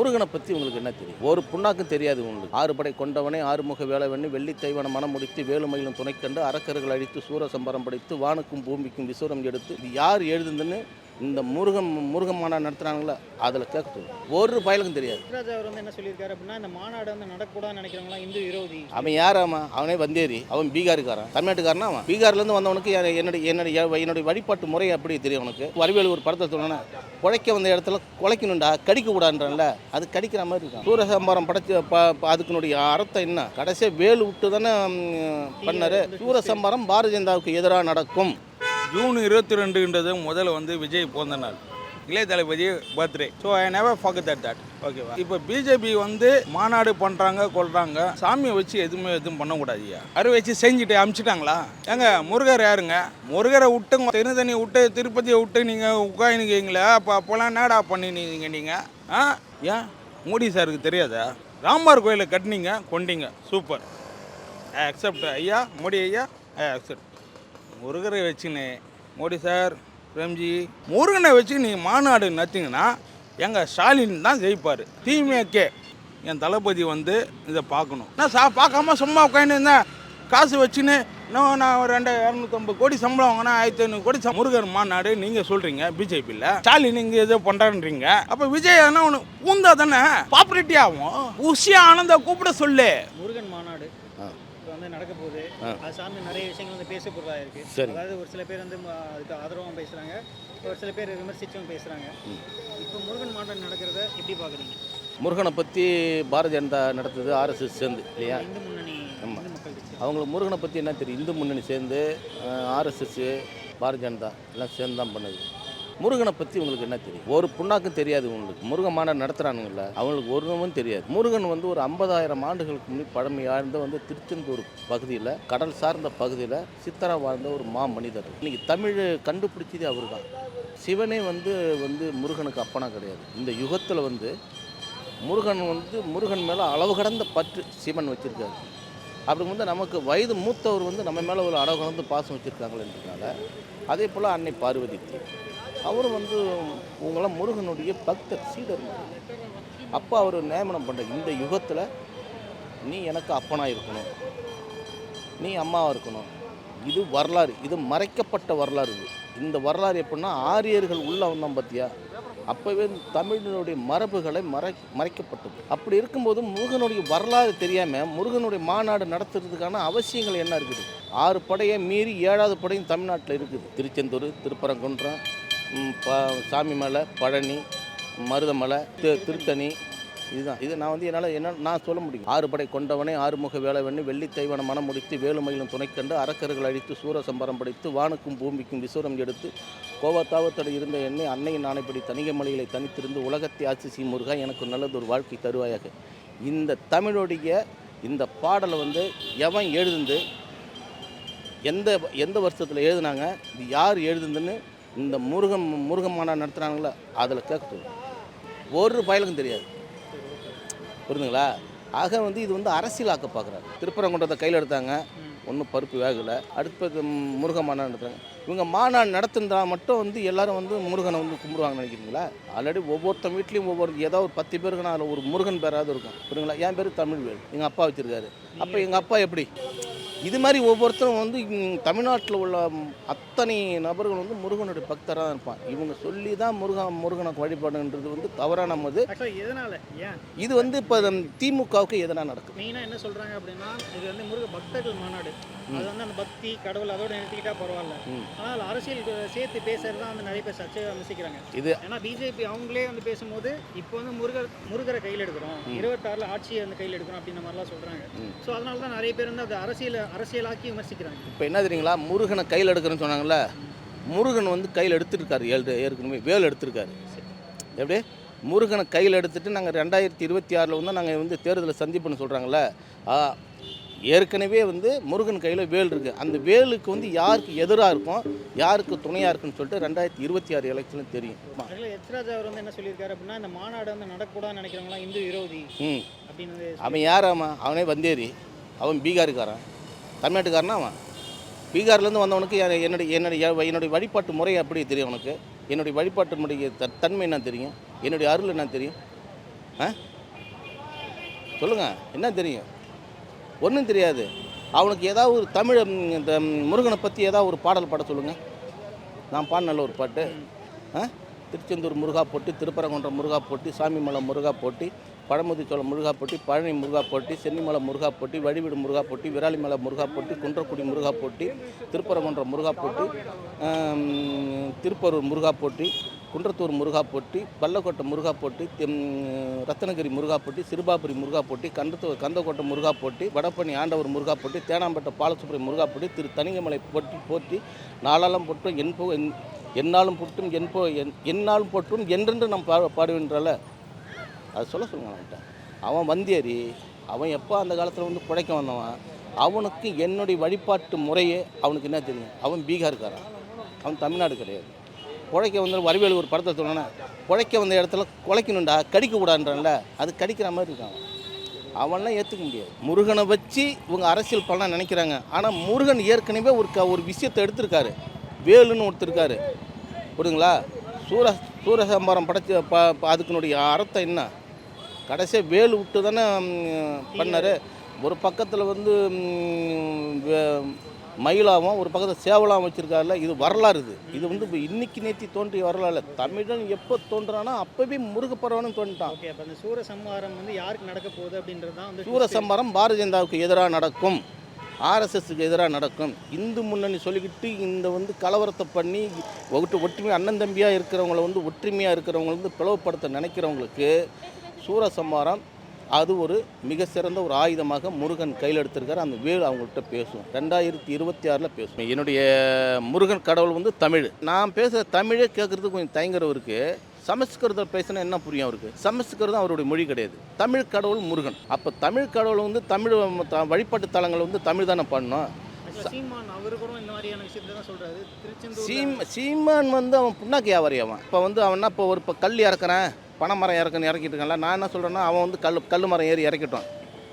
முருகனை பற்றி உங்களுக்கு என்ன தெரியும்? ஒரு புண்ணாக்கும் தெரியாது உங்களுக்கு. ஆறு படை கொண்டவனே ஆறுமுக வேலவனே வெள்ளி தைவன மனம் முடித்து வேலுமயிலும் துணைக்கண்டு அரக்கர்கள் அழித்து சூரசம்பரம் படைத்து வானுக்கும் பூமிக்கும் விசுரம் எடுத்து இது யார் எழுதுதுன்னு இந்த முருகன் மாநாடு நடத்துகிறாங்களா அதில் கேட்க ஒரு பயலுக்கும் தெரியாது. ராஜா அவர் என்ன சொல்லியிருக்காரு அப்படின்னா, இந்த மாநாடு நடக்கூடாதுன்னு நினைக்கிறவங்களா இந்து விரோதி. அவன் யார்? அவனே வந்தேரி. அவன் பீகாருக்காரன், தமிழ்நாட்டுக்காரனா? அவன் பீகார்லேருந்து வந்தவனுக்கு என்னுடைய வழிபாட்டு முறை அப்படி தெரியும் அவனுக்கு. வரிவேலு ஒரு படத்தை சொன்னா குழைக்க வந்த இடத்துல குலைக்கணும்டா, கடிக்க கூடாதுன்றல அது கடிக்கிற மாதிரி இருக்கும். சூரசம்பாரம் படைச்சு அதுக்குனுடைய அர்த்தம் என்ன? கடைசியாக வேலு விட்டு தானே பண்ணாரு. சூரசம்பாரம் பாரதிய ஜனதாவுக்கு எதிராக நடக்கும். ஜூன் 22ன்றது முதல்ல விஜய் பிறந்த நாள், இளைய தளபதி birthday. So I never forget that. ஓகேவா? இப்போ பிஜேபி மாநாடு பண்ணுறாங்க, கொள்றாங்க. சாமியை வச்சு எதுவும் பண்ணக்கூடாதுயா. அரு வச்சு செஞ்சுட்டு அமுச்சிட்டாங்களா? ஏங்க முருகர் யாருங்க? முருகரை விட்டு திருத்தணி விட்டு திருப்பதியை விட்டு நீங்கள் உட்காந்துக்கிறீங்களா? அப்போல்லாம் என்னடா பண்ணினீங்க நீங்கள்? ஏன் மோடி சாருக்கு தெரியாதா? ராமர் கோயிலை கட்டினீங்க, கொண்டீங்க, சூப்பர், அக்செப்ட் ஐயா, மோடி ஐயா, அக்செப்ட். முருகரை வச்சுன்னு மோடி சார், பிரேம்ஜி, முருகனை வச்சு நீங்கள் மாநாடு நடத்திங்கன்னா எங்கள் ஸ்டாலின் தான் ஜெயிப்பார். திமுக என் தளபதி இதை பார்க்கணும். நான் பார்க்காம சும்மா உட்காந்துருந்தேன். காசு வச்சுன்னு நான் 250 கோடி சம்பளம் வாங்கினா 1500 கோடி முருகர் மாநாடு நீங்கள் சொல்கிறீங்க பிஜேபியில். ஸ்டாலின் இங்கே ஏதோ பண்ணுறான்றீங்க. அப்போ விஜய் ஆனால் ஒன்று பூந்தா தானே பாப்புலேட்டி ஆகும். உஷியா ஆனந்த கூப்பிட சொல்லு. முருகன் மாநாடு நடக்க போகுது. அது சார்ந்து நிறைய விஷயங்கள் பேசப்படுறதா இருக்கு. அதாவது ஒரு சில பேர் அதுக்கு ஆதரவாகவும் பேசுறாங்க, ஒரு சில பேர் விமர்சிச்சும் பேசுறாங்க. இப்போ முருகன் மாநாடு நடக்கிறத எப்படி பார்க்குறீங்க? முருகனை பற்றி பாரதிய ஜனதா நடத்துது, ஆர்எஸ்எஸ் சேர்ந்து இல்லையா? இந்து முன்னணி, இந்து மக்கள் கட்சி. அவங்களுக்கு முருகனை பற்றி என்ன தெரியும்? இந்து முன்னணி சேர்ந்து ஆர்எஸ்எஸ் பாரதிய ஜனதா எல்லாம் சேர்ந்து தான் பண்ணுது. முருகனை பற்றி உங்களுக்கு என்ன தெரியும்? ஒரு புண்ணாக்கும் தெரியாது உங்களுக்கு. முருகன் மாநாடு நடத்துகிறானுங்கள அவங்களுக்கு ஒன்றும் தெரியாது. முருகன் ஒரு 50,000 ஆண்டுகளுக்கு முன்னாடி பழமையார்ந்த திருச்செந்தூர் பகுதியில், கடல் சார்ந்த பகுதியில் சித்தரா வாழ்ந்த ஒரு மனிதர். இன்றைக்கி தமிழ் கண்டுபிடிச்சதே அவர் தான். சிவனே முருகனுக்கு அப்பனா கிடையாது. இந்த யுகத்தில் முருகன் மேலே அளவு கடந்த பற்று சிவன் வச்சுருக்காரு. அப்படி நமக்கு வயது மூத்தவர் நம்ம மேலே ஒரு அளவு கடந்து பாசம் வச்சுருக்காங்களேன்றதுனால, அதே போல் அன்னை பார்வதி அவரும் உங்களாம் முருகனுடைய பக்தர், சீடர். அப்போ அவர் நியமனம் பண்ணுற இந்த யுகத்தில் நீ எனக்கு அப்பனாக இருக்கணும், நீ அம்மாவாக இருக்கணும். இது வரலாறு, இது மறைக்கப்பட்ட வரலாறு. இந்த வரலாறு எப்படின்னா ஆரியர்கள் உள்ளே வந்தோம் பார்த்தியா, அப்போவே தமிழனுடைய மரபுகளை மறைக்கப்பட்டது. அப்படி இருக்கும்போது முருகனுடைய வரலாறு தெரியாமல் முருகனுடைய மாநாடு நடத்துறதுக்கான அவசியங்கள் என்ன இருக்குது? 6 படையை மீறி 7வது படையும் தமிழ்நாட்டில் இருக்குது. திருச்செந்தூர், திருப்பரங்குன்றம், சாமிமலை, பழனி, மருதமலை, திருத்தணி, இதுதான். இது என்னால் நான் சொல்ல முடியும். 6 படை கொண்டவனே ஆறுமுக வேலவனே வெள்ளி தைவன மனம் முடித்து வேலுமயிலும் துணைக்கண்டு அரக்கர்கள் அழித்து சூரசம்பரம் படைத்து வானுக்கும் பூமிக்கும் விசுரம் எடுத்து கோவத்தாவத்தோடு இருந்த என்னை அன்னையின் ஆணைப்படி தனிகை மலைகளை தனித்திருந்து உலகத்தை ஆட்சி செய்யும் முருகா எனக்கு நல்லது ஒரு வாழ்க்கை தருவாயாக. இந்த தமிழுடைய இந்த பாடலை எவன் எழுதுந்து எந்த வருஷத்தில் எழுதுனாங்க, இது யார் எழுதுந்துன்னு இந்த முருகன் மாநாடு நடத்துகிறாங்களா அதில் கேட்க ஒரு பயலுக்கும் தெரியாது. புரியுதுங்களா? ஆக இது அரசியலாக்க பார்க்குறாங்க. திருப்பரங்குன்றத்தை கையில் எடுத்தாங்க, ஒன்றும் பருப்பு வேகலை. அடுத்து முருகன் மாநாடு நடத்துகிறாங்க. இவங்க மாநாடு நடத்துனா மட்டும் எல்லோரும் முருகனை கும்பிடுவாங்கன்னு நினைக்கிறீங்களா? ஆல்ரெடி ஒவ்வொருத்தன் வீட்லேயும் ஏதாவது ஒரு 10 பேருக்குன்னா அதில் ஒரு முருகன் பேராவது இருக்கும். புரியுங்களா? என் பேர் தமிழ்வேல், எங்கள் அப்பா வச்சுருக்காரு. அப்போ எங்கள் அப்பா எப்படி? இது மாதிரி ஒவ்வொருத்தரும் தமிழ்நாட்டில் உள்ள அத்தனை நபர்கள் முருகனுடைய பக்தராக இருப்பான். இவங்க சொல்லி தான் முருகனுக்கு வழிபாடுன்றது தவறான இது இப்போ திமுகவுக்கு எதனால் நடக்குது? மெயினாக என்ன சொல்கிறாங்க அப்படின்னா, இது முருக பக்தர்கள் மாநாடு, அது அந்த பக்தி கடவுள் அதோட நிறுத்திக்கிட்டா பரவாயில்ல. ஆனால் அரசியல் சேர்த்து பேசுறது தான் நிறைய பேர் சர்ச்சையாக அமைச்சிக்கிறாங்க. இது ஏன்னா பிஜேபி அவங்களே பேசும்போது இப்போ முருகரை கையில் எடுக்கிறோம், 26ல் ஆட்சியை கையில் எடுக்கிறோம் அப்படின்ற மாதிரிலாம் சொல்கிறாங்க. ஸோ அதனால தான் நிறைய பேர் அது அரசியலாக்கி விமர்சிக்கிறாங்க. இப்போ என்ன தெரியுங்களா, முருகனை கையில் எடுக்கிறேன்னு சொன்னாங்கல்ல, முருகன் கையில் எடுத்துருக்காரு. ஏற்கனவே வேல் எடுத்திருக்காரு. எப்படி முருகனை கையில் எடுத்துட்டு நாங்கள் 2026ல் நாங்கள் தேர்தலை சந்திப்புன்னு சொல்கிறாங்களே, ஏற்கனவே முருகன் கையில் வேல் இருக்குது. அந்த வேலுக்கு யாருக்கு எதிராக இருக்கும், யாருக்கு துணையாக இருக்குன்னு சொல்லிட்டு 2026 எலெக்ஷன் தெரியும். ராஜா அவர் என்ன சொல்லியிருக்காரு அப்படின்னா, இந்த மாநாடு நடக்கூடாதுன்னு நினைக்கிறவங்களா இந்து விரோதி அப்படின்னு. அவன் யார்? அவனே வந்தேரி. அவன் பீகாருக்காரன், தமிழ்நாட்டுக்காரனா? அவன் பீகார்லேருந்து வந்தவனுக்கு என்னுடைய வழிபாட்டு முறை அப்படி தெரியும். அவனுக்கு என்னுடைய வழிபாட்டு முறைய தன்மை என்ன தெரியும், என்னுடைய அருள் என்ன தெரியும். சொல்லுங்கள், என்ன தெரியும்? ஒன்றும் தெரியாது. அவனுக்கு ஏதாவது ஒரு தமிழ் இந்த முருகனை பற்றி ஏதாவது ஒரு பாடல் பாட சொல்லுங்கள். நான் பாடினல ஒரு பாட்டு. திருச்செந்தூர் முருகா போட்டி, திருப்பரங்குன்றம் முருகா போட்டி, சாமிமலை முருகா போட்டி, பழமுதிர்ச்சோளம் முருகா போட்டி, பழனி முருகா போட்டி, சென்னிமலை முருகா போட்டி, வழிவிடு முருகா போட்டி, விராலிமலை முருகா போட்டி, குன்றக்குடி முருகா போட்டி, திருப்பரங்குன்றம் முருகா போட்டி, திருப்பரூர் முருகா போட்டி, குன்றத்தூர் முருகா போட்டி, பள்ளக்கோட்டை முருகா போட்டி, ரத்தனகிரி முருகா போட்டி, சிறுபாபுரி முருகா போட்டி, கந்தக்கோட்டை முருகா போட்டி, வடபழனி ஆண்டவர் முருகா போட்டி, தேனாம்பேட்டை பாலசுப்ரமணிய முருகா போட்டி, திரு தனிங்கமலை போட்டி நாளாலம் போட்டும் என்னாலும் போட்டும் என்னாலும் போட்டும் என்றென்று நாம் பாடுகின்றால அது சொல்லுங்க அவன்கிட்ட. அவன் வந்தேறி அவன் எப்போ அந்த காலத்தில் வந்து பிழைக்க வந்தவன். அவனுக்கு என்னுடைய வழிபாட்டு முறையே அவனுக்கு என்ன தெரியும்? அவன் பீகார்காரன், அவன் தமிழ்நாடு கிடையாது. பிழைக்க வந்து வடிவேலு ஒரு படத்தை சொன்னோன்னா, பிழைக்க வந்த இடத்துல குலைக்கணுண்டா, கடிக்கக்கூடாதுன்றான்ல, அது கடிக்கிற மாதிரி இருக்கான். அவன்லாம் ஏற்றுக்க முடியாது. முருகனை வச்சு இவங்க அரசியல் பண்ண நினைக்கிறாங்க. ஆனால் முருகன் ஏற்கனவே ஒரு விஷயத்தை எடுத்திருக்காரு. வேலுன்னு ஒருத்தருக்காரு, புரியுதுங்களா? சூரசம்பாரம் படைச்சி அதுக்குனுடைய அர்த்தம் என்ன? கடைசியாக வேலு விட்டு தானே பண்ணார். ஒரு பக்கத்தில் வந்து மயிலாவும் ஒரு பக்கத்தில் சேவலாம் வச்சுருக்காருல. இது வரலாறு. இது வந்து இன்னைக்கு நேற்று தோன்றிய வரலாறு. தமிழன் எப்போ தோன்றானா அப்போவே முருகப்பரவனும் தோன்றிட்டான். ஓகே, அப்போ அந்த சூரசம்ஹாரம் வந்து யாருக்கு நடக்க போகுது அப்படின்றது தான் வந்து சூரசம்ஹாரம் பாரதிய ஜனதாவுக்கு எதிராக நடக்கும், ஆர்எஸ்எஸ்க்கு எதிராக நடக்கும். இந்து முன்னணி சொல்லிக்கிட்டு இந்த வந்து கலவரத்தை பண்ணி ஒற்றுமையாக அண்ணன் தம்பியாக இருக்கிறவங்கள வந்து ஒற்றுமையாக இருக்கிறவங்கள வந்து பிளவுபடுத்த நினைக்கிறவங்களுக்கு சூரசம்ஹாரம் அது ஒரு மிக சிறந்த ஒரு ஆயுதமாக முருகன் கையில் எடுத்திருக்காரு. அந்த வேல் அவங்கள்ட்ட பேசும். 2026 பேசும். என்னுடைய முருகன் கடவுள் வந்து தமிழ். நான் பேசுகிற தமிழே கேட்குறதுக்கு கொஞ்சம் தயங்குறவருக்கு சமஸ்கிருதம் பேசினா என்ன புரியும் அவருக்கு? சமஸ்கிருதம் அவருடைய மொழி கிடையாது. தமிழ் கடவுள் முருகன். அப்போ தமிழ் கடவுள் வந்து தமிழ் வழிபாட்டு தலங்கள் வந்து தமிழ் தானே பண்ணணும். சீமான் அவரு கூட இந்த மாதிரியான விஷயத்தை தான் சொல்றாரு. திருச்செந்தூர் சீமான் வந்து அவன் புண்ணாக்கு வியாபாரி. அவன் இப்போ வந்து அவன் இப்போ கல் இறக்குறேன், பனைமரம் இறக்கிட்டு இருக்கான்ல. நான் என்ன சொல்கிறேன்னா, அவன் வந்து கல் மரம் ஏறி இறக்கிட்டோம்,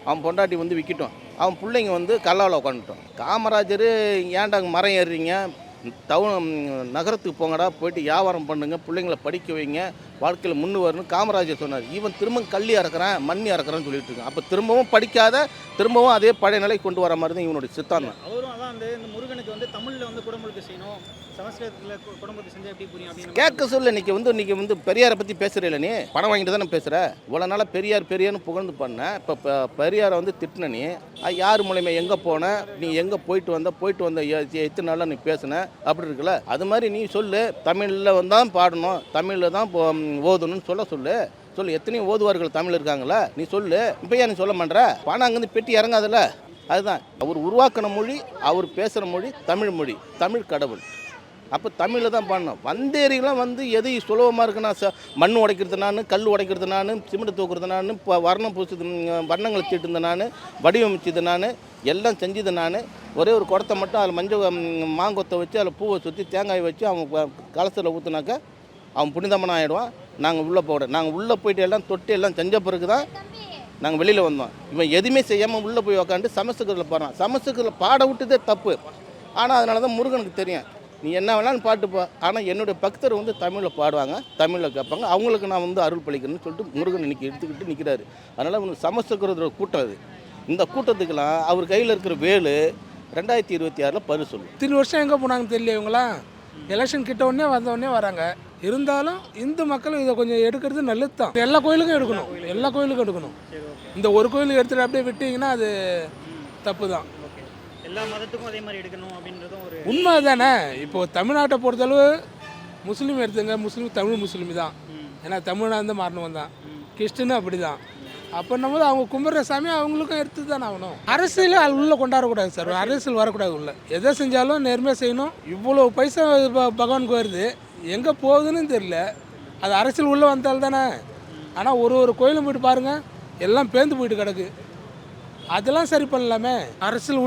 அவன் பொண்டாட்டி வந்து விற்கிட்டோம், அவன் பிள்ளைங்க வந்து கல்லாவில் உட்காந்துட்டோம். காமராஜர் ஏன்டாங்க மரம் ஏறுறீங்க, டவுன் நகரத்துக்கு போங்கடா, போயிட்டு வியாபாரம் பண்ணுங்க, பிள்ளைங்களை படிக்க வைங்க, வாழ்க்கையில் முன்னு வரணும் காமராஜர் சொன்னார். இவன் திரும்ப கல்லி இறக்குறேன், மண்ணி இறக்குறேன்னு சொல்லிட்டு இருக்கான். அப்போ திரும்பவும் படிக்காத, திரும்பவும் அதே பழைய நிலை கொண்டு வர மாதிரி தான் இவனுடைய சித்தாந்தம். அவரும் அதான் வந்து இந்த முருகனுக்கு வந்து தமிழில் வந்து குடமுழுக்கு செய்யணும், சமஸ்கிருதத்தில் குடமுழுக்கு செஞ்சால் எப்படி புரியும் அப்படின்னு கேட்க சொல்ல. இன்றைக்கி வந்து பெரியாரை பற்றி பேசுகிறீல்ல, நீ பணம் வாங்கிட்டு தானே பேசுகிற. இவ்வளோ நாளாக பெரியார்னு புகழ்ந்து பண்ண. இப்போ பெரியாரை வந்து திட்டின நீ யார் மூலியமாக எங்கே போன, நீ எங்கே போயிட்டு வந்த எத்தனை நாளாக நீ பேசுன அப்படி இருக்குல்ல. அது மாதிரி நீ சொல்லு, தமிழில் வந்தால் பாடணும், தமிழில் தான் ஓதணும்னு சொல்லு. எத்தனையோ ஓதுவார்கள் தமிழ் இருக்காங்களா, நீ சொல்லு. இப்போ ஏன் நீ சொல்ல மாட்டேற? பணம் அங்கேருந்து பெட்டி இறங்காதுல்ல. அதுதான் அவர் உருவாக்கின மொழி, அவர் பேசுகிற மொழி தமிழ் மொழி, தமிழ் கடவுள். அப்போ தமிழில் தான் பண்ணணும். வந்தேரிலாம் வந்து எது சுலபமாக இருக்குன்னா, மண் உடைக்கிறது நான், கல் உடைக்கிறது நான், சிமெண்ட் தூக்குறது நான், இப்போ வர்ணம் பூசுது, வர்ணங்களை தீட்டுந்த நான், வடிவமைச்சது நான், எல்லாம் செஞ்சது நான். ஒரே ஒரு குடத்தை மட்டும் அதில் மஞ்சள் மாங்கொத்தை வச்சு அதில் பூவை சுற்றி தேங்காய் வச்சு அவன் கலசத்தில் ஊற்றுனாக்கா அவன் புனிதமான ஆகிடுவான். நாங்கள் உள்ளே போயிட்டு எல்லாம் தொட்டு எல்லாம் செஞ்ச பிறகு தான் நாங்கள் வெளியில் வந்தோம். இவன் எதுவுமே செய்யாமல் உள்ளே போய் உக்காந்து சமஸ்கிருதத்தில் பாடுறான். சமஸ்கிருதத்தில் பாட விட்டதே தப்பு. ஆனால் அதனால தான் முருகனுக்கு தெரியும், நீ என்ன வேணாலும் பாட்டுப்போ, ஆனால் என்னுடைய பக்தர் வந்து தமிழில் பாடுவாங்க, தமிழில் கேட்பாங்க, அவங்களுக்கு நான் வந்து அருள் பளிக்கிறேன்னு சொல்லிட்டு முருகன் இன்னைக்கு எடுத்துக்கிட்டு நிற்கிறாரு. அதனால் இவனுக்கு சமஸ்கிருதத்தோட கூட்டம் அது. இந்த கூட்டத்துக்கெல்லாம் அவர் கையில் இருக்கிற வேலு 2026 பரிசு சொல்லு. இத்தனை வருஷம் எங்கே போனாங்க தெரியல. இவங்களாம் எலெக்ஷன் கிட்ட உடனே வந்தோடனே வராங்க. இருந்தாலும் இந்து மக்கள் இதை கொஞ்சம் எடுக்கிறது நல்லது தான். எல்லா கோயிலுக்கும் எடுக்கணும். இந்த ஒரு கோயிலுக்கு எடுத்துகிட்டு அப்படியே விட்டீங்கன்னா அது தப்பு தான். எல்லா மதத்துக்கும் அதே மாதிரி எடுக்கணும் அப்படின்றதும் ஒரு உண்மை தானே. இப்போது தமிழ்நாட்டை பொறுத்தளவு முஸ்லீம் எடுத்துங்க, தமிழ் முஸ்லீம் தான். ஏன்னா தமிழ்நாடு மாறினவன் தான். கிறிஸ்டினும் அப்படி தான். அப்படின்னும் போது அவங்க கும்பிட்ற சாமி அவங்களுக்கும் எடுத்து தானே ஆகணும். அரசியல் அது உள்ளே கொண்டாடக்கூடாது சார். அரசியல் வரக்கூடாது உள்ள. எதை செஞ்சாலும் நேர்மையாக செய்யணும். இவ்வளோ பைசா பகவானுக்கு வருது, எங்கே போகுதுன்னு தெரியல. அது அரசியல் உள்ளே வந்தால் தானே. ஆனால் ஒரு கோயிலும் போய்ட்டு பாருங்கள், எல்லாம் பேர்ந்து போயிட்டு கிடக்கு. அதெல்லாம் சரி பண்ணலாமே. அரசியல்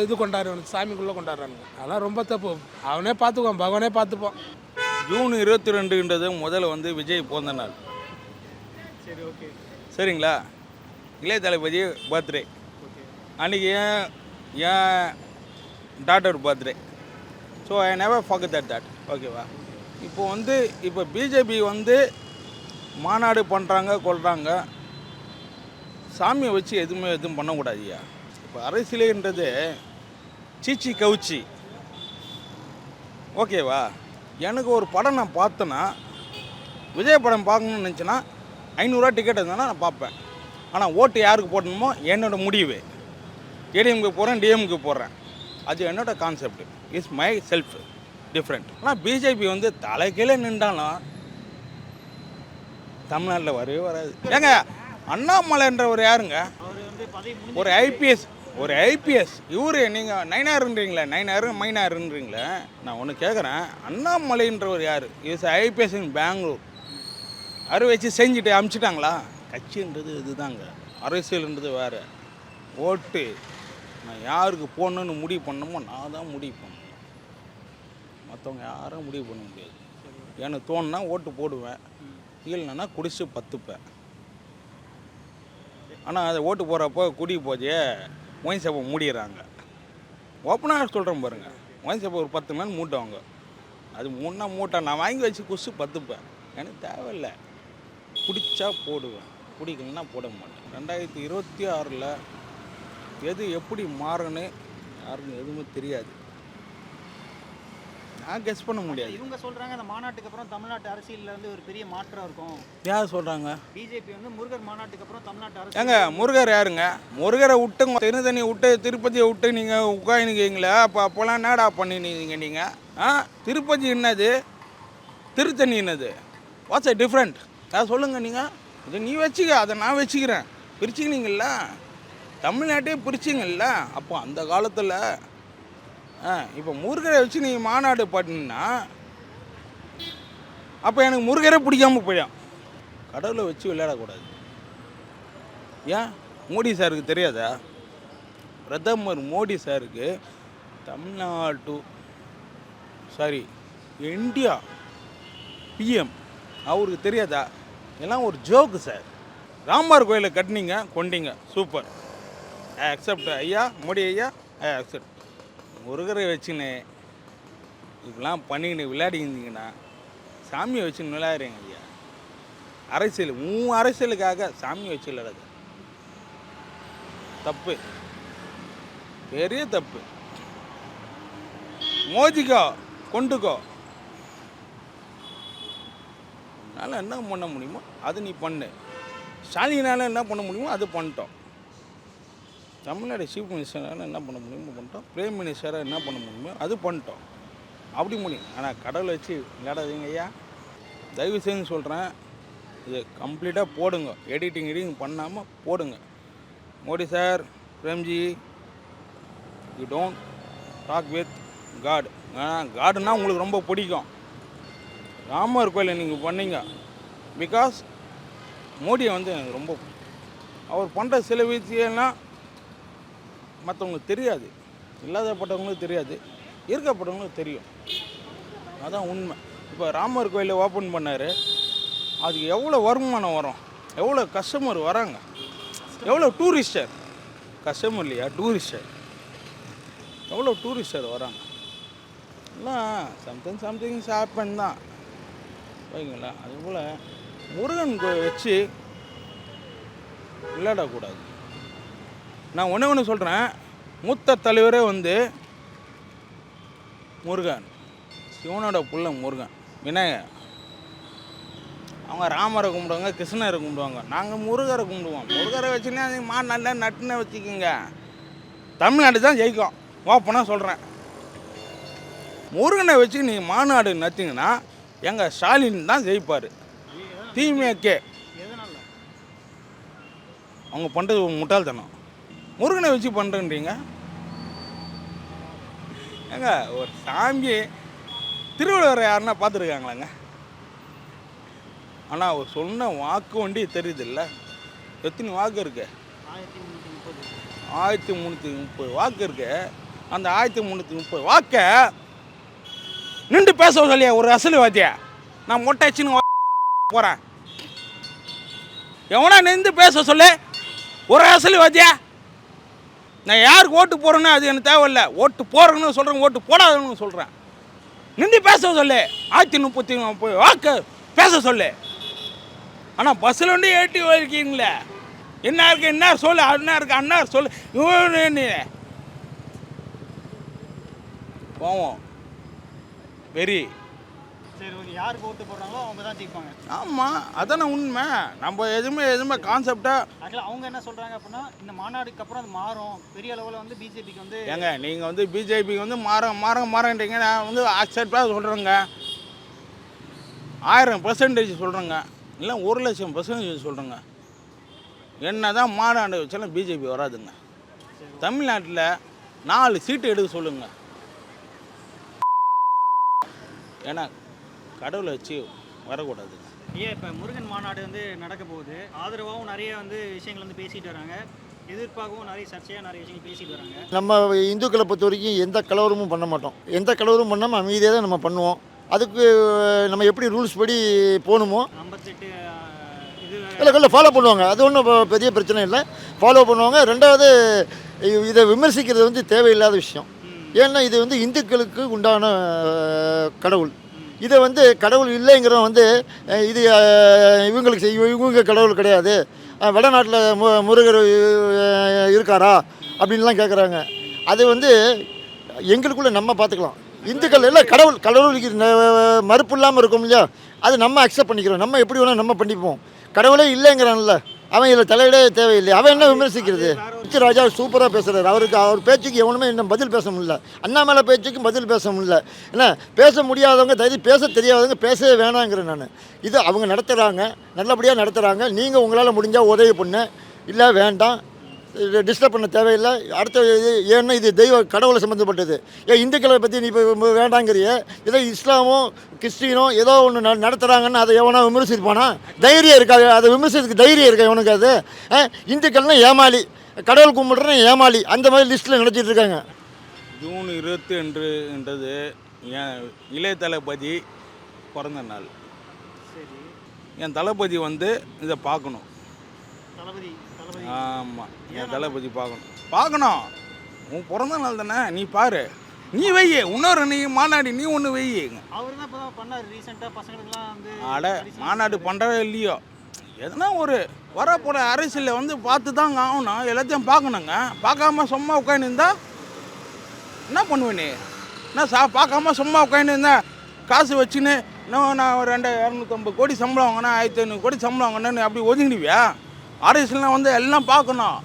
இது கொண்டாடுறாங்க, சாமிக்குள்ளே கொண்டாடுறாங்க. அதெல்லாம் ரொம்ப தப்பு. அவனே பார்த்துக்குவான், பகவானே பார்த்துப்பான். ஜூன் 22ன்றது முதல்ல வந்து விஜய் பிறந்த நாள். சரி, ஓகே, சரிங்களா? இளைய தளபதி பர்த்டே அன்றைக்கி என் daughter birthday. So I never forget that. ஓகேவா? இப்போ பிஜேபி வந்து மாநாடு பண்ணுறாங்க கொள்கிறாங்க, சாமியை வச்சு எதுவும் பண்ணக்கூடாதுயா. இப்போ அரசியலுன்றது சீச்சி கவுச்சி, ஓகேவா? எனக்கு ஒரு படம் நான் பார்த்தேன்னா, விஜய் படம் பார்க்கணுன்னு நினச்சேன்னா 500 டிக்கெட் இருந்தால் நான் பார்ப்பேன். ஆனால் ஓட்டு யாருக்கு போடணுமோ என்னோடய முடிவு. ஏடிஎம்க்கு போகிறேன், டிஎம்க்கு போடுறேன், அது என்னோடய concept. Is my self different. ஆனால் பிஜேபி வந்து தலைக்கீழே நின்றாலும் தமிழ்நாட்டில் வரவே வராது. ஏங்க அண்ணாமலைன்றவர் யாருங்க? ஒரு ஐபிஎஸ் இவர். நீங்கள் நைனாருன்றீங்களே, மைனாருன்றீங்களே. நான் ஒன்று கேட்குறேன், அண்ணாமலைன்றவர் யார்? இஸ் ஐபிஎஸ் இன் பெங்களூர். அரு வச்சு செஞ்சுட்டு அமுச்சிட்டாங்களா? கட்சின்றது இதுதாங்க, அரசியல்ன்றது வேறு. ஓட்டு நான் யாருக்கு போடணுன்னு முடிவு பண்ணணுமோ நான் தான் முடிவு பண்ணணும், மற்றவங்க யாரும் முடிவு பண்ண முடியாது. எனக்கு தோணுன்னா ஓட்டு போடுவேன், இல்லைன்னா குடிச்சு பத்துப்பேன். ஆனால் அதை ஓட்டு போகிறப்போ குடி போச்சே ஒயின் ஷாப்பை மூடிடுறாங்க. ஓப்பனாக சொல்கிறேன் பாருங்கள், ஒயின் ஷாப்பை ஒரு 10 நாள் மூட்டுவாங்க. அது மூட்டை நான் வாங்கி வச்சு குடிச்சு பத்துப்பேன். எனக்கு தேவையில்லை, குடித்தா போடுவேன், பிடிக்கலன்னா போட மாட்டேன். 2026 எது எப்படி மாறுன்னு யாருக்கும் எதுவுமே தெரியாது, நான் கெஸ் பண்ண முடியாது. இவங்க சொல்கிறாங்க இந்த மாநாட்டுக்கு அப்புறம் தமிழ்நாட்டு அரசியலில் வந்து ஒரு பெரிய மாற்றம் இருக்கும். யார் சொல்கிறாங்க? பிஜேபி வந்து முருகர் மாநாட்டுக்கு அப்புறம் தமிழ்நாட்டு அரசு. ஏங்க முருகர் யாருங்க? முருகரை விட்டு திருத்தணி விட்டு திருப்பதியை விட்டு நீங்கள் உட்காந்துக்கிறீங்களா? அப்போல்லாம் என்னடா பண்ணினீங்க நீங்கள்? திருப்பதி என்னது, திருத்தணி என்னது? What's a different? சொல்லுங்கள் நீங்கள். இது நீ வச்சுக்க, அதை நான் வச்சுக்கிறேன். பிரிச்சுக்கினீங்களா? தமிழ்நாட்டே பிரிச்சிங்கல்ல. அப்போ அந்த காலத்தில் இப்போ முருகரை வச்சு நீங்கள் மாநாடு பண்ணினா அப்போ எனக்கு முருகரே பிடிக்காமல் போயிடும். கடவுளை வச்சு விளையாடக்கூடாது. ஏன் மோடி சாருக்கு தெரியாதா? பிரதமர் மோடி சாருக்கு இந்தியா பிஎம் அவருக்கு தெரியாதா? எல்லாம் ஒரு ஜோக்கு சார். ராமர் கோயிலை கட்டினீங்க, கொண்டீங்க, சூப்பர், ஐ அக்செப்ட். ஐயா மோடி ஐயா, ஐ அக்செப்ட். முருகரை வச்சுன்னு இப்படிலாம் பண்ணிக்கின்னு விளையாடிருந்தீங்கன்னா சாமியை வச்சுன்னு விளையாடுறீங்க ஐயா. அரசியல் அரசியலுக்காக சாமியை வச்சு விளையாடாது, தப்பு, பெரிய தப்பு. மோதிக்கோ கொண்டுக்கோ, அதனால் என்ன பண்ண முடியுமோ அது நீ பண்ணு. ஸ்டாலினால் என்ன பண்ண முடியுமோ அது பண்ணிட்டோம். தமிழ்நாடு சீஃப் மினிஸ்டரால் என்ன பண்ண முடியுமோ பண்ணிட்டோம். பிரைம் மினிஸ்டராக என்ன பண்ண முடியுமோ அது பண்ணிட்டோம். அப்படி முடியும். ஆனால் கடவுளை வச்சு விளையாடாதீங்க ஐயா, தயவு செய்து சொல்கிறேன். இது கம்ப்ளீட்டாக போடுங்க, எடிட்டிங் பண்ணாமல் போடுங்க. Modi sir, Premji, you don't talk with god. காடுன்னா உங்களுக்கு ரொம்ப பிடிக்கும். ராமர் கோயிலை நீங்கள் பண்ணீங்க பிகாஸ் மோடியை வந்து எனக்கு ரொம்ப அவர் பண்ணுற சில விஷயம்லாம் மற்றவங்களுக்கு தெரியாது, இல்லாதப்பட்டவங்களுக்கு தெரியாது, இருக்கப்பட்டவங்களுக்கு தெரியும். அதான் உண்மை. இப்போ ராமர் கோயிலை ஓப்பன் பண்ணார், அதுக்கு எவ்வளோ வருமானம் வரும், எவ்வளோ கஸ்டமர் வராங்க, எவ்வளோ டூரிஸ்டர், கஸ்டமர் இல்லையா டூரிஸ்டர், எவ்வளோ டூரிஸ்டர் வராங்க. எல்லாம் சம்திங் ஹேப்பன் தான், ஓகேங்களா? அதுபோல் முருகன் வச்சு விளையாடக்கூடாது. நான் ஒன்று சொல்கிறேன், மூத்த தலைவரே வந்து முருகன், சிவனோட புள்ள முருகன், விநாயகர். அவங்க ராமரை கும்பிடுவாங்க, கிருஷ்ணரை கும்பிடுவாங்க, நாங்கள் முருகரை கும்பிடுவோம். முருகரை வச்சுன்னா நல்லா நட்டுன்னு வச்சுக்கோங்க, தமிழ்நாடு தான் ஜெயிக்கும். ஓப்பனாக சொல்கிறேன், முருகனை வச்சு நீங்கள் மாநாடு நட்டிங்கன்னா எங்கள் ஸ்டாலின் தான் ஜெயிப்பார். திமுக அவங்க பண்ணுறது முட்டாள்தனம். முருகனை வச்சு பண்ணுறேன்றீங்க. ஏங்க ஒரு சாமி திருவள்ளுவர் யாருன்னா பார்த்துருக்காங்களாங்க? ஆனால் அவர் சொன்ன வாக்கு வண்டி தெரியுதில்ல. எத்தனை வாக்கு இருக்கு? 1330 வாக்கு இருக்கு. அந்த 1330 வாக்கை நின்று பேச சொல்லியா ஒரு அரசியல்வாதியா? நான் மொட்டைச்சின்னு போகிறேன், எவனா நின்று பேச சொல்லு ஒரு அரசியல்வாதியா? நான் யாருக்கு ஓட்டு போடுறேன்னு அது எனக்கு தேவையில்லை. ஓட்டு போடுறேன்னு சொல்கிறேன், ஓட்டு போடாதுன்னு சொல்கிறேன். நின்று பேச சொல்லு. 1330 வாக்கு பேச சொல்லு. ஆனால் பஸ்ஸில் வந்து ஏற்றி இருக்கீங்களே, என்ன இருக்கு என்ன சொல்லு, அண்ணா இருக்கு அண்ணா சொல்லு, போவோம் வெறி. சரி ஓகே, யாருக்கு ஓட்டு போடுறாங்களோ அவங்க தான் ஜெயிப்பாங்க. ஆமாம், அதானே உண்மை. நம்ம எதுவுமே கான்செப்டாக ஆக்சுவலாக அவங்க என்ன சொல்கிறாங்க அப்படின்னா, இந்த மாநாடுக்கு அப்புறம் அது மாறும், பெரிய அளவில் வந்து பிஜேபிக்கு வந்து. ஏங்க நீங்கள் வந்து பிஜேபிக்கு வந்து மாறன்றீங்க, நான் வந்து அக்செப்டாக சொல்கிறேங்க. 1000% சொல்கிறேங்க, இல்லை 1,00,000% சொல்கிறேங்க. என்ன தான் மாநாடு வச்சாலும் பிஜேபி வராதுங்க. தமிழ்நாட்டில் 4 சீட்டு எடுக்க சொல்லுங்க. ஏன்னா கடவுளை வச்சு வரக்கூடாதுங்க. ஏன் இப்போ முருகன் மாநாடு வந்து நடக்க போகுது, ஆதரவாகவும் நிறைய வந்து விஷயங்கள் வந்து பேசிட்டு வராங்க, எதிர்ப்பாகவும் நிறைய சர்ச்சையாக நிறைய விஷயங்கள் பேசிட்டு வராங்க. நம்ம இந்துக்களை பொறுத்த வரைக்கும் எந்த கலவரமும் பண்ண மாட்டோம். எந்த கலவரமும் பண்ணாமல் அமைதியாக தான் நம்ம பண்ணுவோம். அதுக்கு நம்ம எப்படி ரூல்ஸ் படி போகணுமோ 58 இது இல்லை ஃபாலோ பண்ணுவாங்க. அது ஒன்றும் பெரிய பிரச்சனை இல்லை, ஃபாலோ பண்ணுவாங்க. ரெண்டாவது இதை விமர்சிக்கிறது வந்து தேவையில்லாத விஷயம். ஏன்னா இது வந்து இந்துக்களுக்கு உண்டான கடவுள். இதை வந்து கடவுள் இல்லைங்கிறவன் வந்து இது இவங்களுக்கு இவங்க கடவுள் கிடையாது, வடநாட்டில் முருகர் இருக்காரா அப்படின்லாம் கேட்குறாங்க. அது வந்து எங்களுக்குள்ளே நம்ம பார்த்துக்கலாம். இந்துக்கள் எல்லாம் கடவுளுக்கு மறுப்பு இல்லாமல் இருக்கும் இல்லையா, அது நம்ம அக்செப்ட் பண்ணிக்கிறோம். நம்ம எப்படி வேணால் நம்ம பண்ணிப்போம். கடவுளே இல்லைங்கிறான்ல, அவன் இதில் தலையிடே தேவையில்லை. அவன் என்ன விமர்சிக்கிறது? ராஜா சூப்பராக பேசுகிறார். அவர் பேச்சுக்கு எவனுமே இன்னும் பதில் பேச முடியல. அண்ணாமலை பேச்சுக்கும் பதில் பேச முடியல. என்ன பேச முடியாதவங்க, தைரியம் பேச தெரியாதவங்க பேசவே வேணாங்கிறேன் நான். இது அவங்க நடத்துகிறாங்க, நல்லபடியாக நடத்துகிறாங்க. நீங்கள் உங்களால் முடிஞ்சால் உதவி பண்ண, இல்லை வேண்டாம், டிஸ்டர்ப் பண்ண தேவையில்லை. அடுத்த ஏன்னா இது தெய்வ கடவுளை சம்மந்தப்பட்டது. ஏன் இந்துக்களை பற்றி நீ இப்போ வேண்டாங்கிறிய, ஏதோ இஸ்லாமோ கிறிஸ்டினோ ஏதோ ஒன்று நடத்துகிறாங்கன்னு அதை எவனா விமர்சிப்பானா? தைரியம் இருக்காது, அதை விமர்சிக்கிறதுக்கு தைரியம் இருக்கா இவனுக்கு? அது இந்துக்கள்னா ஏமாளி, கடவுள் கும்பிட்றேன்னு ஏமாளி, அந்த மாதிரி லிஸ்ட்டில் நடத்திட்டு இருக்காங்க. ஜூன் 22 என் இளைய தளபதி பிறந்த நாள். என் தளபதி வந்து இதை பார்க்கணும். ஆமாம், என் தளபதி பார்க்கணும். உன் பிறந்த நாள் தானே, நீ பாரு, நீ வெய்ய இன்னொரு நீ மாநாடு நீ ஒன்று வெய்ய. அவர் தான் இப்போ தான் பண்ணார் ரீசெண்டாக, பசங்களுக்குலாம் வந்து அட மாநாடு பண்ணுறதோ இல்லையோ, எதனா ஒரு வரப்போகிற அரசியலில் வந்து பார்த்து தாங்க ஆகணும். எல்லாத்தையும் பார்க்கணுங்க. பார்க்காம சும்மா உட்காந்துருந்தா என்ன பண்ணுவேன் நீ? என்ன பார்க்காம சும்மா உட்காந்துருந்தேன் காசு வச்சுன்னு இன்னும் நான் ஒரு 250 கோடி சம்பளம் வாங்கினா 1500 கோடி சம்பளம் வாங்கினேன்னு அப்படி ஒதுங்கிடுவியா? அரசியல்னால் வந்து எல்லாம் பார்க்கணும்.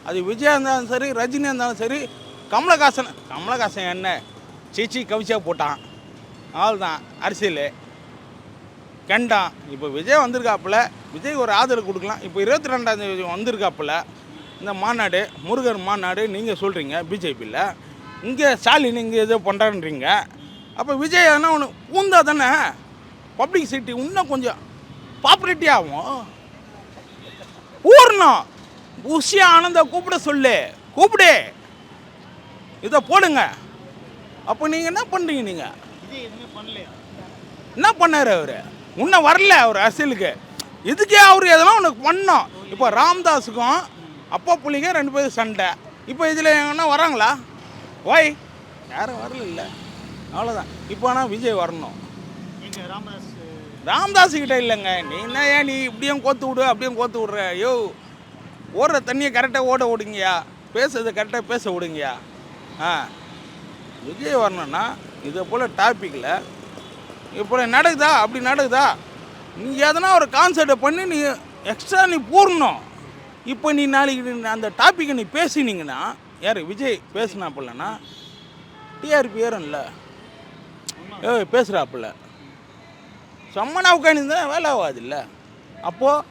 அது விஜயா இருந்தாலும் சரி, ரஜினியாக இருந்தாலும் சரி, கமலஹாசன் என்ன சீச்சி கவிச்சா போட்டான், அவ்வளோதான் அரசியல் கண்டான். இப்போ விஜய் வந்திருக்காப்புல, விஜய் ஒரு ஆதரவு கொடுக்கலாம். இப்போ 22ஆம் வந்திருக்காப்புல இந்த மாநாடு, முருகர் மாநாடு. நீங்கள் சொல்கிறீங்க பிஜேபியில், இங்கே ஸ்டாலின் இங்கே ஏதோ பண்ணுறான்றீங்க. அப்போ விஜய் எதனா ஒன்று பூந்தா தானே பப்ளிக் சிட்டி இன்னும் கொஞ்சம் பாப்புலேட்டி ஆகும். ஊர்ணும் உஷியா ஆனந்த கூப்பிட சொல்லு, கூப்பிடு, இதை போடுங்க. அப்போ நீங்கள் என்ன பண்ணுறீங்க? நீங்கள் என்ன பண்ணார் அவர்? இன்னும் வரல அவர் அரசியலுக்கு. இதுக்கே அவர் எதனா உனக்கு பண்ணோம். இப்போ ராம்தாஸுக்கும் அப்பா பிள்ளைங்க 2 பேரும் சண்டை. இப்போ இதில் எங்கன்னா வராங்களா? ஓய் யாரும் வரல, இல்லை அவ்வளோதான். இப்போ ஆனால் விஜய் வரணும். ராம்தாஸ் கிட்ட இல்லைங்க. நீ என்ன ஏன் நீ இப்படியும் கோத்து விடு அப்படியும் கோத்து விட்ற? ஐயோ, ஓடுற தண்ணியை கரெக்டாக ஓடுங்கய்யா, பேசுறதை கரெக்டாக பேச விடுங்கய்யா. விஜய் வரணும்னா இதை போல் டாப்பிக்கில் இப்போ நடக்குதா, அப்படி நடக்குதா, நீ எதனா ஒரு கான்செப்டை பண்ணி நீ எக்ஸ்ட்ரா நீ பூரணும். இப்போ நீ நாளைக்கு அந்த டாப்பிக்கை நீ பேசினீங்கன்னா, யார் விஜய் பேசினாப்பில்லன்னா டிஆர்பி ஏறும் இல்லை, பேசுகிறாப்புல செம்மனா உட்காந்து வேலை ஆகாது இல்லை. அப்போது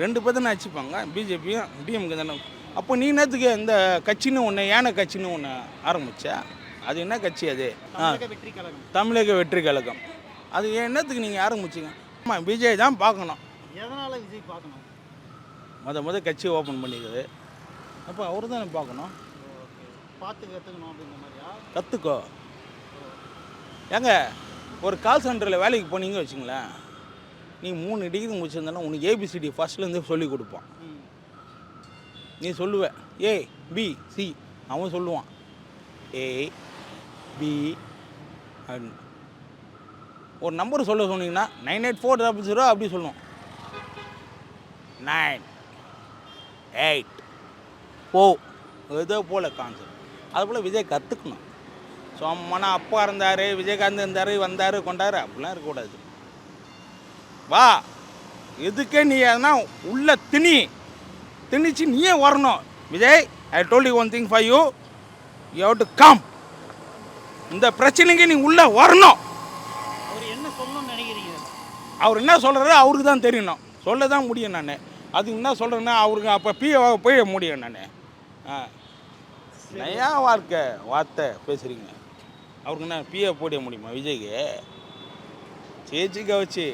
2 பேர் தானே வச்சுப்பாங்க, பிஜேபியும் டிஎம்கே தானே. அப்போ நீ என்னத்துக்கு இந்த கட்சின்னு ஒன்று, யானை கட்சின்னு ஒன்று ஆரம்பிச்சா? அது என்ன கட்சி அது? தமிழக வெற்றி கழகம். அது என்னத்துக்கு நீங்கள் ஆரம்பிச்சிங்க? ஆமாம், விஜய் தான் பார்க்கணும். எதனால் விஜய் பார்க்கணும்? முத கட்சி ஓப்பன் பண்ணிக்குது, அப்போ அவர் தானே பார்க்கணும். பார்த்து கற்றுக்கணும் அப்படின்ற மாதிரியா? கற்றுக்கோ. ஏங்க ஒரு கால் சென்டரில் வேலைக்கு போனீங்க வச்சுங்களேன், நீ 3 டிகிரி முடிச்சிருந்தாலும் உனக்கு ஏபிசிடி ஃபஸ்ட்லேருந்து சொல்லி கொடுப்பான். நீ சொல்லுவ ஏ பி சி, அவன் சொல்லுவான் ஏ பி. ஒரு நம்பர் சொல்ல சொன்னீங்கன்னா 98400 அப்படி சொல்லுவோம். 9 8 போ ஏதோ போல் கான்செப்ட். அதுபோல் விஜய் கற்றுக்கணும். சும்மானா அப்பா இருந்தார், விஜயகாந்த் இருந்தார், வந்தார் கொண்டார், அப்படிலாம் இருக்கக்கூடாது. வா, எதுக்கே நீ எதனா உள்ள திணிச்சு நீயே வரணும். Vijay, I told you one thing for you, you how to come. இந்த பிரச்சனைக்கு நீ உள்ளே வரணும். அவர் என்ன சொல்லணும்னு நினைக்கிறீங்க? அவர் என்ன சொல்கிறாரோ அவருக்கு தான் தெரியணும். சொல்ல தான் முடியும் நான். அதுக்கு என்ன சொல்கிறேன்னா அவருக்கு அப்போ போய் முடியும் நான். நயா வார்த்தை பேசுகிறீங்க. அவருக்கு என்ன பிஏ போட முடியுமா விஜய்க்கு? சேச்சிக்க வச்சு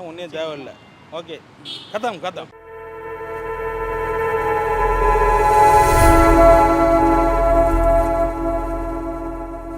ஒன்றும் தேவையில்லை. ஓகே, கதம்